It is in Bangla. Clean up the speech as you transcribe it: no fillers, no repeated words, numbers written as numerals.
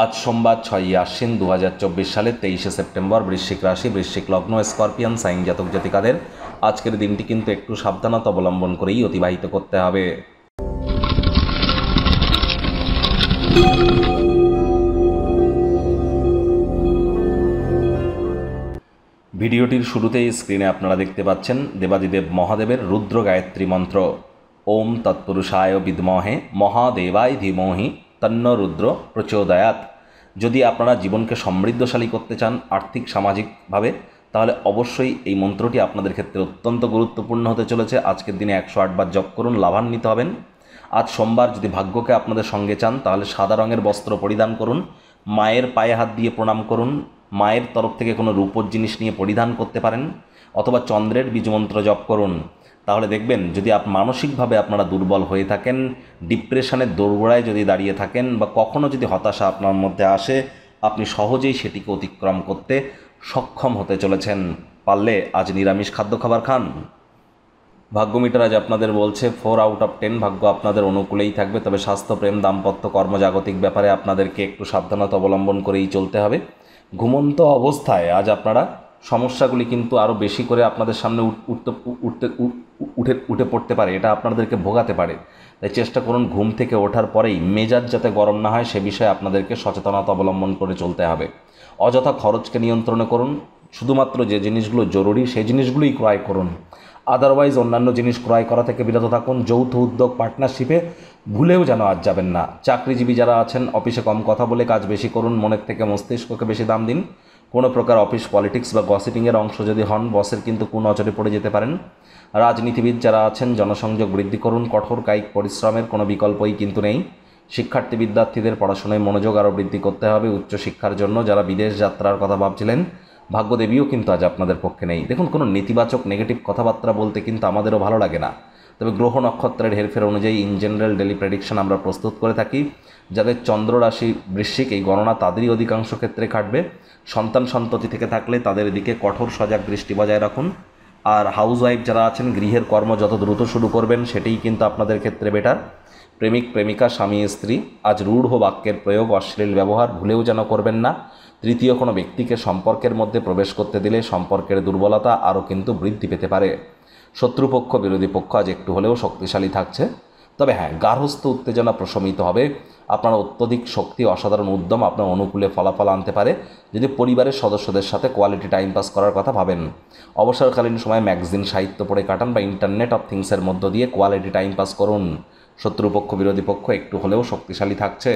আজ সোমবার 6ই আশ্বিন 2024 সালের 23শে সেপ্টেম্বর। বৃশ্চিক রাশি, বৃশ্চিক লগ্ন, স্করপিয়ান সাইন জাতক জাতিকাদের আজকের দিনটি কিন্তু একটু সাবধানতা অবলম্বন করেই অতিবাহিত করতে হবে। ভিডিওটির শুরুতেই স্ক্রিনে আপনারা দেখতে পাচ্ছেন দেবাদিদেব মহাদেবের রুদ্র গায়ত্রী মন্ত্র। ওম তৎপুরুষায় বিদ্মহে মহাদেবায় ধীমহি তন্ন রুদ্র প্রচোদয়াৎ। যদি আপনারা জীবনকে সমৃদ্ধশালী করতে চান আর্থিক সামাজিকভাবে, তাহলে অবশ্যই এই মন্ত্রটি আপনাদের ক্ষেত্রে অত্যন্ত গুরুত্বপূর্ণ হতে চলেছে। আজকের দিনে 108 বার জপ করুন, লাভান্বিত হবেন। আজ সোমবার যদি ভাগ্যকে আপনাদের সঙ্গে চান তাহলে সাদা রঙের বস্ত্র পরিধান করুন, মায়ের পায়ে হাত দিয়ে প্রণাম করুন, মায়ের তরফ থেকে কোনো রূপোর জিনিস নিয়ে পরিধান করতে পারেন, অথবা চন্দ্রের বীজমন্ত্র জপ করুন। তাহলে দেখবেন যদি মানসিকভাবে আপনারা দুর্বল হয়ে থাকেন, ডিপ্রেশনের দোরগোড়ায় যদি দাঁড়িয়ে থাকেন, বা কখনও যদি হতাশা আপনার মধ্যে আসে, আপনি সহজেই সেটিকে অতিক্রম করতে সক্ষম হতে চলেছেন। পারলে আজ নিরামিষ খাদ্য খাবার খান। ভাগ্যমিটার আজ আপনাদের বলছে 4 আউট অফ 10 ভাগ্য আপনাদের অনুকূলেই থাকবে, তবে স্বাস্থ্য, প্রেম, দাম্পত্য, কর্মজাগতিক ব্যাপারে আপনাদেরকে একটু সাবধানতা অবলম্বন করেই চলতে হবে। ঘুমন্ত অবস্থায় আজ আপনারা সমস্যাগুলি কিন্তু আরও বেশি করে আপনাদের সামনে উঠে পড়তে পারে, এটা আপনাদেরকে ভোগাতে পারে। তাই চেষ্টা করুন ঘুম থেকে ওঠার পরেই মেজাজ যাতে গরম না হয় সে বিষয়ে আপনাদেরকে সচেতনতা অবলম্বন করে চলতে হবে। অযথা খরচকে নিয়ন্ত্রণে করুন, শুধুমাত্র যে জিনিসগুলো জরুরি সেই জিনিসগুলোই ক্রয় করুন। আদারওয়াইজ অন্যান্য জিনিস ক্রয় করা থেকে বিরত থাকুন। যৌথ উদ্যোগ, পার্টনারশিপে ভুলেও যেন আজ যাবেন না। চাকরিজীবী যারা আছেন অফিসে কম কথা বলে কাজ বেশি করুন, মনের থেকে মস্তিষ্ককে বেশি দাম দিন। কোনো প্রকার অফিস পলিটিক্স বা গসিপিংয়ের অংশ যদি হন, বসের কিন্তু কুনজরে পড়ে যেতে পারেন। রাজনীতিবিদ যারা আছেন জনসংযোগ বৃদ্ধি করুন, কঠোর কায়িক পরিশ্রমের কোনো বিকল্পই কিন্তু নেই। শিক্ষার্থী বিদ্যার্থীদের পড়াশোনায় মনোযোগ আরও বৃদ্ধি করতে হবে। উচ্চশিক্ষার জন্য যারা বিদেশ যাত্রার কথা ভাবছিলেন, ভাগ্যদেবীও কিন্তু আজ আপনাদের পক্ষে নেই। দেখুন, কোনো নেতিবাচক নেগেটিভ কথাবার্তা বলতে কিন্তু আমাদেরও ভালো লাগে না, তবে গ্রহ নক্ষত্রের হেরফের অনুযায়ী ইন জেনারেল ডেলি প্রেডিকশন আমরা প্রস্তুত করে থাকি। যাদের চন্দ্র রাশি বৃশ্চিক, এই গণনা তাদেরই অধিকাংশ ক্ষেত্রে খাটবে। সন্তান সন্ততি থেকে থাকলে তাদের দিকে কঠোর সজাগ দৃষ্টি বজায় রাখুন। আর হাউস ওয়াইফ যারা আছেন, গৃহের কর্ম যত দ্রুত শুরু করবেন সেটাই কিন্তু আপনাদের ক্ষেত্রে বেটার। প্রেমিক প্রেমিকা, স্বামী স্ত্রী আজ রূঢ় বাক্যের প্রয়োগ, অশ্লীল ব্যবহার ভুলেও যেন করবেন না। তৃতীয় কোনো ব্যক্তিকে সম্পর্কের মধ্যে প্রবেশ করতে দিলে সম্পর্কের দুর্বলতা আরও কিন্তু বৃদ্ধি পেতে পারে। শত্রুপক্ষ, বিরোধী পক্ষ আজ একটু হলেও শক্তিশালী থাকছে। তবে হ্যাঁ, গার্হস্থ্য উত্তেজনা প্রশমিত হবে। আপনার অত্যধিক শক্তি, অসাধারণ উদ্যম আপনার অনুকূলে ফলাফল আনতে পারে যদি পরিবারের সদস্যদের সাথে কোয়ালিটি টাইম পাস করার কথা ভাবেন। অবসরকালীন সময় ম্যাগাজিন, সাহিত্য পড়ে কাটান বা ইন্টারনেট অফ থিংসের মধ্য দিয়ে কোয়ালিটি টাইম পাস করুন। শত্রুপক্ষ, বিরোধী পক্ষ একটু হলেও শক্তিশালী থাকছে।